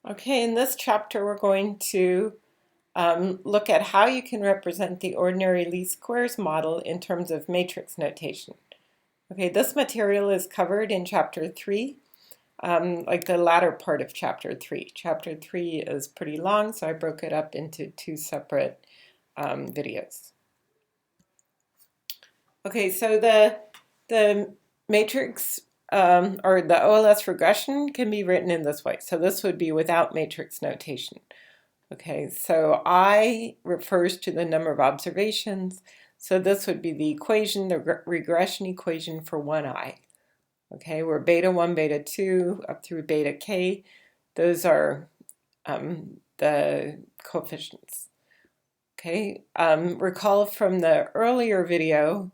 Okay, in this chapter we're going to look at how you can represent the ordinary least squares model in terms of matrix notation. Okay, this material is covered in chapter 3, like the latter part of chapter 3. Chapter 3 is pretty long, so I broke it up into two separate videos. Okay, so the matrix or the OLS regression can be written in this way. So this would be without matrix notation. Okay, so I refers to the number of observations. So this would be the equation, the regression equation for one I. Okay, where beta 1, beta 2, up through beta k, those are the coefficients. Okay, recall from the earlier video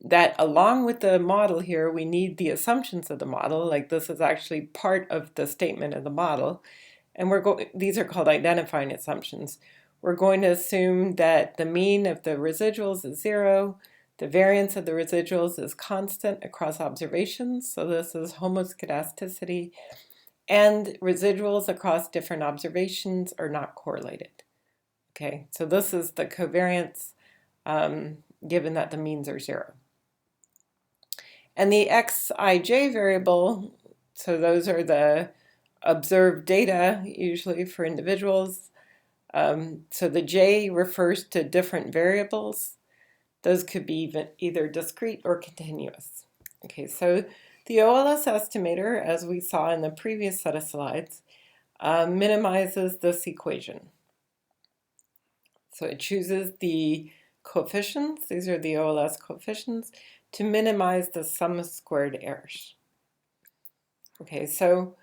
that along with the model here, we need the assumptions of the model, like this is actually part of the statement of the model. And these are called identifying assumptions. We're going to assume that the mean of the residuals is 0, the variance of the residuals is constant across observations, so this is homoscedasticity, and residuals across different observations are not correlated. Okay, so this is the covariance given that the means are 0. And the xij variable, so those are the observed data usually for individuals. So the j refers to different variables. Those could be either discrete or continuous. Okay, so the OLS estimator, as we saw in the previous set of slides, minimizes this equation. So it chooses the coefficients, these are the OLS coefficients, to minimize the sum of squared errors. Okay, so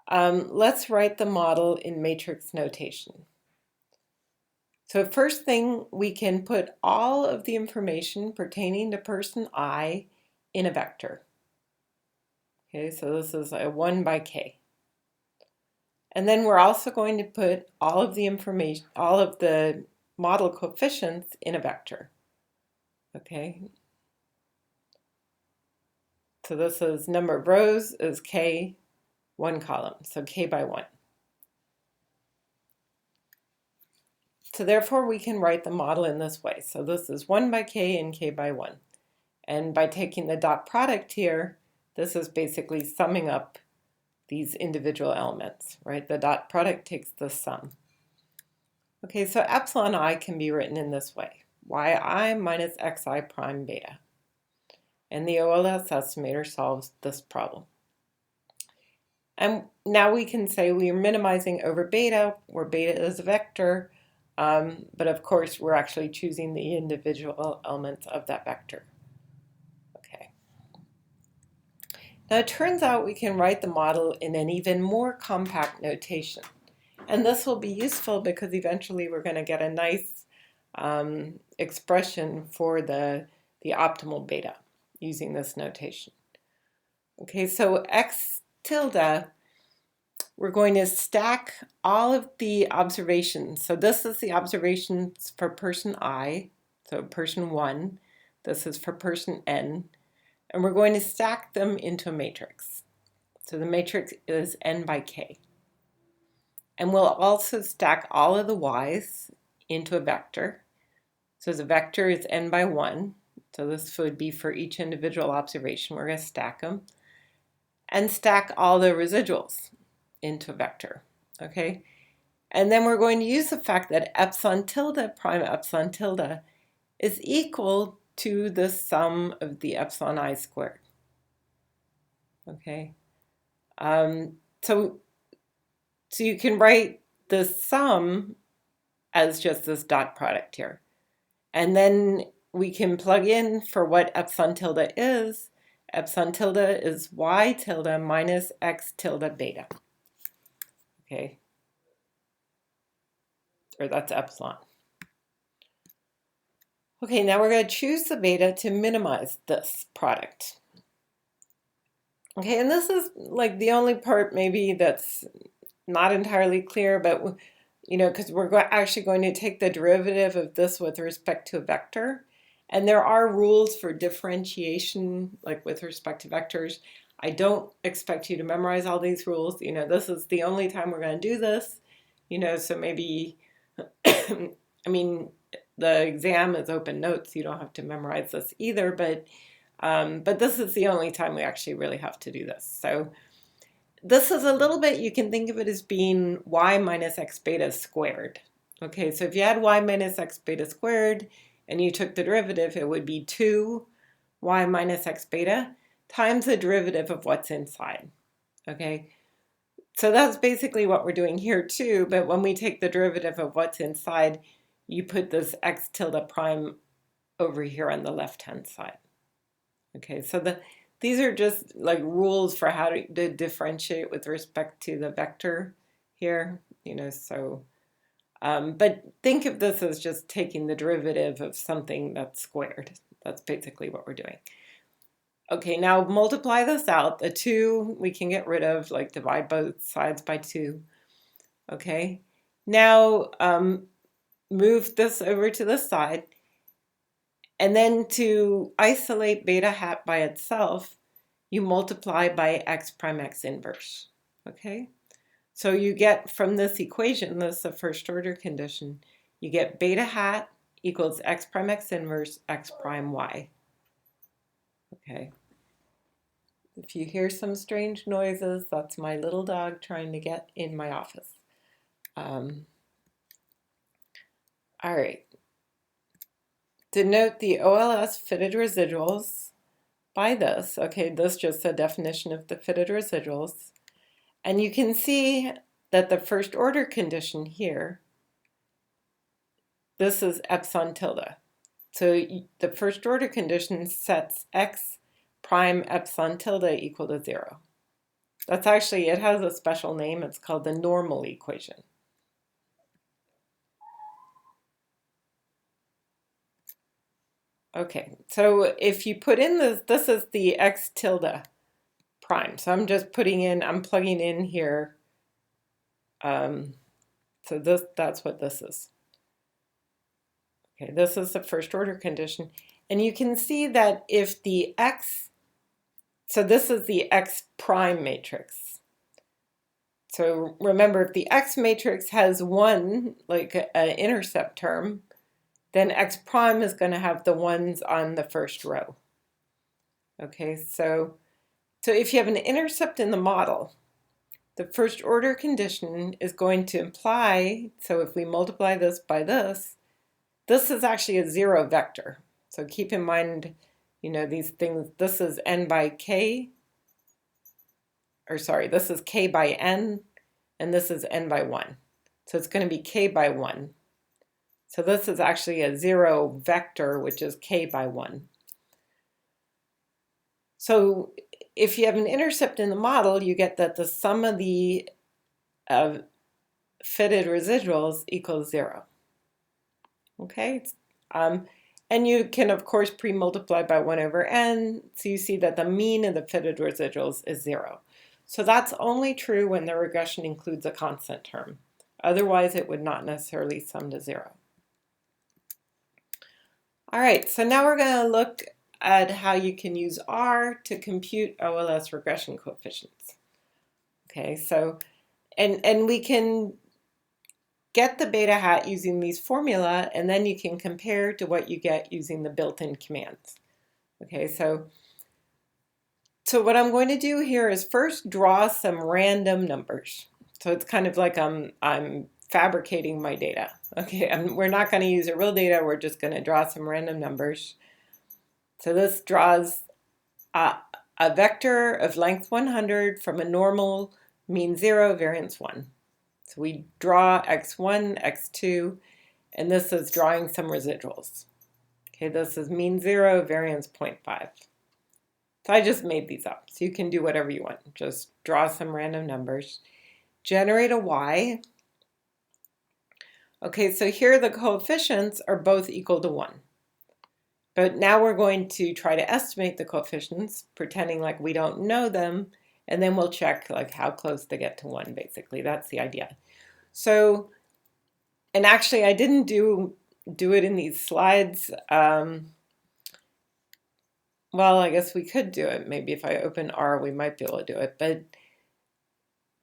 let's write the model in matrix notation. So first thing, we can put all of the information pertaining to person I in a vector. Okay, so this is a 1 by k. And then we're also going to put all of the information, all of the model coefficients in a vector. Okay. So this is number of rows is k, 1 column, so k by 1. So therefore we can write the model in this way. So this is 1 by k and k by 1. And by taking the dot product here, this is basically summing up these individual elements, right? The dot product takes the sum. Okay, so epsilon I can be written in this way. yi minus xi prime beta. And the OLS estimator solves this problem. And now we can say we are minimizing over beta, where beta is a vector, but of course we're actually choosing the individual elements of that vector. Okay. Now it turns out we can write the model in an even more compact notation. And this will be useful because eventually we're going to get a nice expression for the optimal beta using this notation. Okay, so x tilde, we're going to stack all of the observations. So this is the observations for person I, so person 1. This is for person n. And we're going to stack them into a matrix. So the matrix is n by k. And we'll also stack all of the y's into a vector. So the vector is n by 1. So this would be for each individual observation. We're going to stack them. And stack all the residuals into a vector. Okay? And then we're going to use the fact that epsilon tilde prime epsilon tilde is equal to the sum of the epsilon I squared. Okay? So you can write the sum as just this dot product here. And then we can plug in for what epsilon tilde is. Epsilon tilde is y tilde minus x tilde beta. Okay. Or that's epsilon. Okay, now we're going to choose the beta to minimize this product. Okay, and this is like the only part maybe that's not entirely clear, but you know, because we're actually going to take the derivative of this with respect to a vector. And there are rules for differentiation, like with respect to vectors. I don't expect you to memorize all these rules. This is the only time we're going to do this. So maybe, I mean, the exam is open notes. You don't have to memorize this either, but this is the only time we actually really have to do this. So this is a little bit, you can think of it as being y minus x beta squared. Okay, so if you had y minus x beta squared and you took the derivative, it would be 2y minus x beta times the derivative of what's inside. Okay, so that's basically what we're doing here too, but when we take the derivative of what's inside, you put this x tilde prime over here on the left-hand side. Okay, so these are just like rules for how to differentiate with respect to the vector here, but think of this as just taking the derivative of something that's squared. That's basically what we're doing. Okay, now multiply this out. The 2 we can get rid of, like divide both sides by 2. Okay, now move this over to the side. And then to isolate beta hat by itself, you multiply by x prime x inverse. Okay, so you get from this equation, this is a first order condition, you get beta hat equals x prime x inverse x prime y. Okay, if you hear some strange noises, that's my little dog trying to get in my office. All right. Denote the OLS fitted residuals by this. Okay, this is just a definition of the fitted residuals. And you can see that the first order condition here, this is epsilon tilde. So the first order condition sets x prime epsilon tilde equal to 0. That's actually, it has a special name. It's called the normal equation. Okay, so if you put in this is the x tilde prime. So I'm just plugging in here. So that's what this is. Okay, this is the first order condition. And you can see that if the x, so this is the x prime matrix. So remember, if the x matrix has 1, like an intercept term, then x prime is going to have the 1s on the first row. Okay, so if you have an intercept in the model, the first order condition is going to imply, so if we multiply this by this is actually a 0 vector. So keep in mind, these things, this is n by k, or sorry, this is k by n, and this is n by 1. So it's going to be k by 1. So this is actually a 0 vector, which is k by 1. So if you have an intercept in the model, you get that the sum of the fitted residuals equals 0. Okay, and you can of course pre-multiply by 1 over n, so you see that the mean of the fitted residuals is 0. So that's only true when the regression includes a constant term. Otherwise, it would not necessarily sum to 0. All right, so now we're going to look at how you can use R to compute OLS regression coefficients. Okay, so, and we can get the beta hat using these formula, and then you can compare to what you get using the built-in commands. Okay, so what I'm going to do here is first draw some random numbers. So it's kind of like I'm fabricating my data. Okay, we're not going to use a real data, we're just going to draw some random numbers. So this draws a vector of length 100 from a normal mean 0, variance 1. So we draw x1, x2, and this is drawing some residuals. Okay, this is mean 0, variance 0.5. So I just made these up. So you can do whatever you want. Just draw some random numbers. Generate a y. Okay, so here the coefficients are both equal to 1. But now we're going to try to estimate the coefficients, pretending like we don't know them, and then we'll check like how close they get to 1, basically. That's the idea. So, and actually I didn't do it in these slides. well, I guess we could do it. Maybe if I open R, we might be able to do it.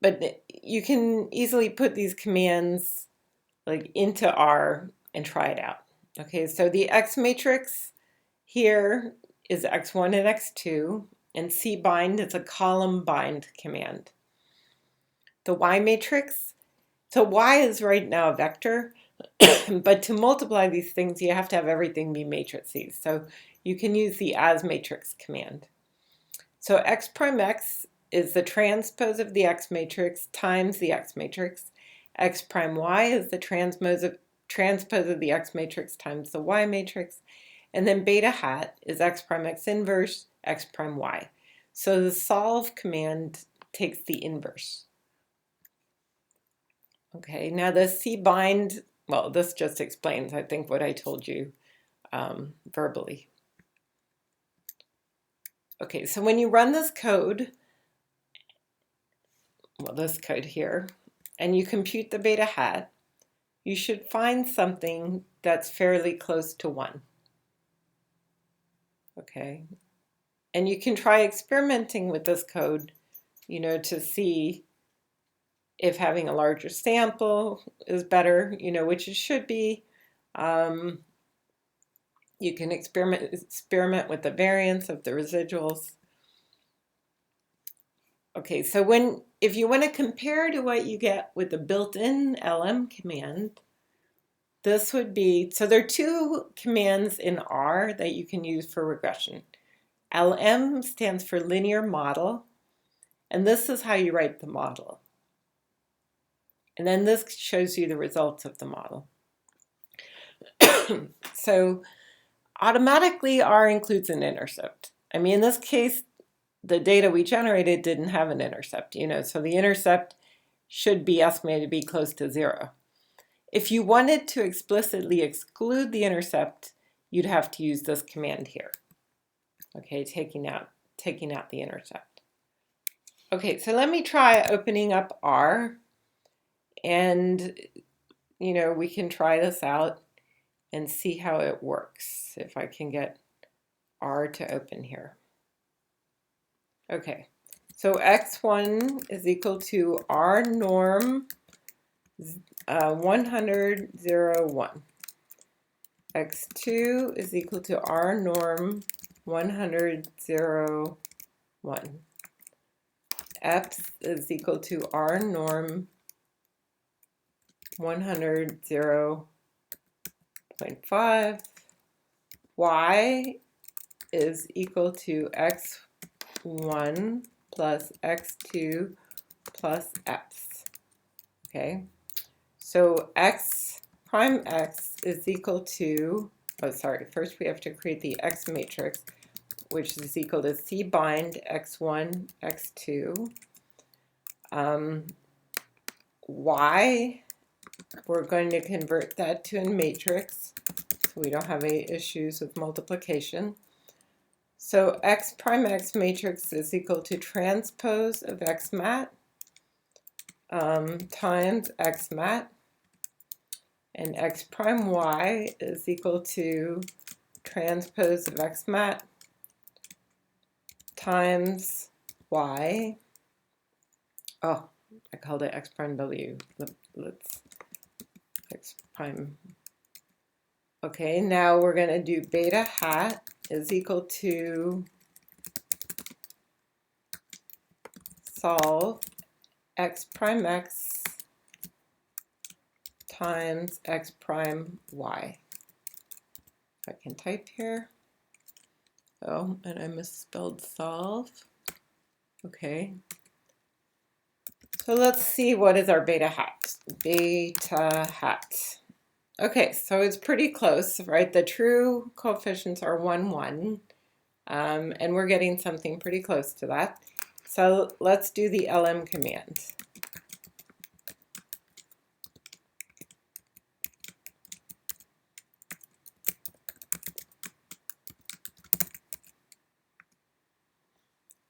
But you can easily put these commands like into R and try it out. Okay, so the X matrix here is X1 and X2, and cbind is a column bind command. The Y matrix, so Y is right now a vector, but to multiply these things, you have to have everything be matrices. So you can use the as matrix command. So X prime X is the transpose of the X matrix times the X matrix. X prime Y is the transpose of the X matrix times the Y matrix. And then beta hat is X prime X inverse, X prime Y. So the solve command takes the inverse. Okay, now the cbind, well, this just explains, I think, what I told you verbally. Okay, so when you run this code, well, this code here, and you compute the beta hat, you should find something that's fairly close to 1. Okay, and you can try experimenting with this code, to see if having a larger sample is better, which it should be. You can experiment with the variance of the residuals. Okay, so if you want to compare to what you get with the built-in LM command, this would be, so there are 2 commands in R that you can use for regression. LM stands for linear model, and this is how you write the model. And then this shows you the results of the model. So automatically R includes an intercept. I mean, in this case, the data we generated didn't have an intercept, so the intercept should be estimated to be close to 0. If you wanted to explicitly exclude the intercept, you'd have to use this command here. Okay, taking out the intercept. Okay, so let me try opening up R, and we can try this out and see how it works, if I can get R to open here. Okay, so x1 is equal to R norm 100, 0, 1. x2 is equal to R norm 100, 0, 1. X is equal to R norm 100, 0, 0.5. Y is equal to x1 plus x2 plus x. Okay, so x prime x is equal to, first we have to create the X matrix, which is equal to cbind x1, x2. Y, we're going to convert that to a matrix, so we don't have any issues with multiplication. So X prime X matrix is equal to transpose of X mat times X mat, and X prime Y is equal to transpose of X mat times Y. Oh, I called it X prime W. Let's X prime. Okay, now we're going to do beta hat is equal to solve X prime X times X prime Y. If I can type here. Oh, and I misspelled solve. Okay. So let's see, what is our beta hat? Beta hat. Okay, so it's pretty close, right? The true coefficients are 1, 1, and we're getting something pretty close to that. So let's do the LM command.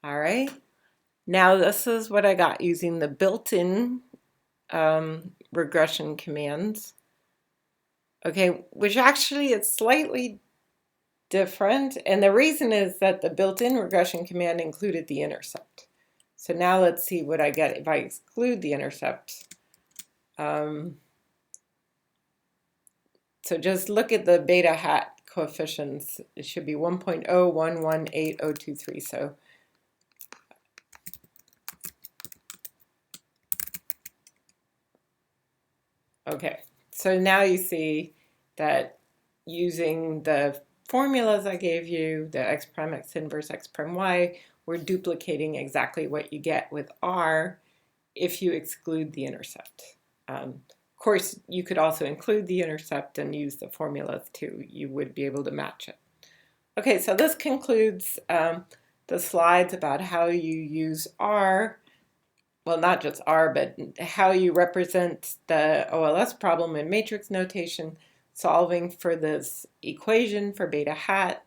All right, now this is what I got using the built-in regression commands. Okay, which actually it's slightly different, and the reason is that the built-in regression command included the intercept. So now let's see what I get if I exclude the intercept. So just look at the beta hat coefficients. It should be 1.011803. So okay, so now you see that using the formulas I gave you, the x prime x inverse x prime y, we're duplicating exactly what you get with R if you exclude the intercept. Of course, you could also include the intercept and use the formulas too. You would be able to match it. Okay, so this concludes the slides about how you use R. Well, not just R, but how you represent the OLS problem in matrix notation, solving for this equation for beta hat,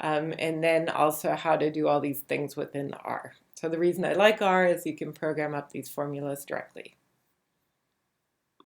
and then also how to do all these things within R. So the reason I like R is you can program up these formulas directly.